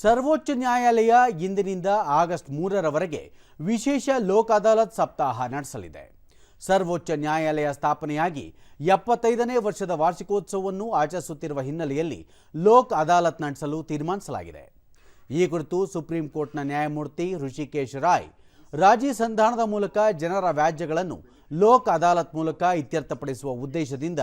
ಸರ್ವೋಚ್ಚ ನ್ಯಾಯಾಲಯ ಇಂದಿನಿಂದ ಆಗಸ್ಟ್ 3ರವರೆಗೆ ವಿಶೇಷ ಲೋಕ್ ಅದಾಲತ್ ಸಪ್ತಾಹ ನಡೆಸಲಿದೆ. ಸರ್ವೋಚ್ಚ ನ್ಯಾಯಾಲಯ ಸ್ಥಾಪನೆಯಾಗಿ 75ನೇ ವರ್ಷದ ವಾರ್ಷಿಕೋತ್ಸವವನ್ನು ಆಚರಿಸುತ್ತಿರುವ ಹಿನ್ನೆಲೆಯಲ್ಲಿ ಲೋಕ್ ಅದಾಲತ್ ನಡೆಸಲು ತೀರ್ಮಾನಿಸಲಾಗಿದೆ. ಈ ಕುರಿತು ಸುಪ್ರೀಂ ಕೋರ್ಟ್ನ ನ್ಯಾಯಮೂರ್ತಿ ಋಷಿಕೇಶ್ ರಾಯ್ ರಾಜಿ ಸಂಧಾನದ ಮೂಲಕ ಜನರ ವ್ಯಾಜ್ಯಗಳನ್ನು ಲೋಕ್ ಅದಾಲತ್ ಮೂಲಕ ಇತ್ಯರ್ಥಪಡಿಸುವ ಉದ್ದೇಶದಿಂದ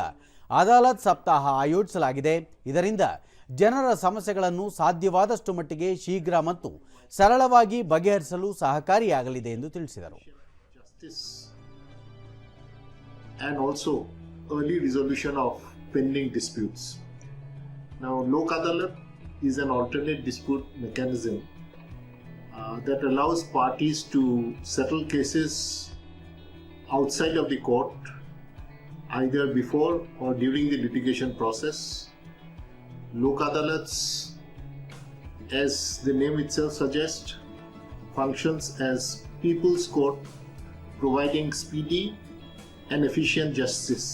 ಅದಾಲತ್ ಸಪ್ತಾಹ ಆಯೋಜಿಸಲಾಗಿದೆ. ಇದರಿಂದ ಜನರ ಸಮಸ್ಯೆಗಳನ್ನು ಸಾಧ್ಯವಾದಷ್ಟು ಮಟ್ಟಿಗೆ ಶೀಘ್ರ ಮತ್ತು ಸರಳವಾಗಿ ಬಗೆಹರಿಸಲು ಸಹಕಾರಿಯಾಗಲಿದೆ ಎಂದು ತಿಳಿಸಿದರು. And also early resolution of pending disputes. Now, Lok Adalat is an alternate dispute mechanism that allows parties to settle cases outside of the court, either before or during the litigation process. Lok Adalats, as the name itself suggests, functions as people's court, providing speedy and efficient justice.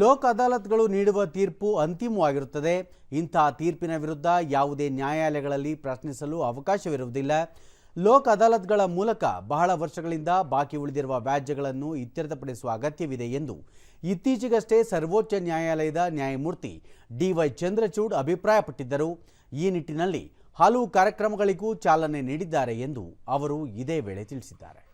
Lok ಅದಾಲತ್ಗಳು ನೀಡುವ ತೀರ್ಪು ಅಂತಿಮವಾಗಿರುತ್ತದೆ. ಇಂತಹ ತೀರ್ಪಿನ ವಿರುದ್ಧ ಯಾವುದೇ ನ್ಯಾಯಾಲಯಗಳಲ್ಲಿ ಪ್ರಶ್ನಿಸಲು ಅವಕಾಶವಿರುವುದಿಲ್ಲ. ಲೋಕ್ ಅದಾಲತ್ಗಳ ಮೂಲಕ ಬಹಳ ವರ್ಷಗಳಿಂದ ಬಾಕಿ ಉಳಿದಿರುವ ವ್ಯಾಜ್ಯಗಳನ್ನು ಇತ್ಯರ್ಥಪಡಿಸುವ ಅಗತ್ಯವಿದೆ ಎಂದು ಇತ್ತೀಚೆಗಷ್ಟೇ ಸರ್ವೋಚ್ಚ ನ್ಯಾಯಾಲಯದ ನ್ಯಾಯಮೂರ್ತಿ ಡಿ.ವೈ. ಚಂದ್ರಚೂಡ್ ಅಭಿಪ್ರಾಯಪಟ್ಟಿದ್ದರು. ಈ ನಿಟ್ಟಿನಲ್ಲಿ ಹಲವು ಕಾರ್ಯಕ್ರಮಗಳಿಗೂ ಚಾಲನೆ ನೀಡಿದ್ದಾರೆ ಎಂದು ಅವರು ಇದೇ ವೇಳೆ ತಿಳಿಸಿದ್ದಾರೆ.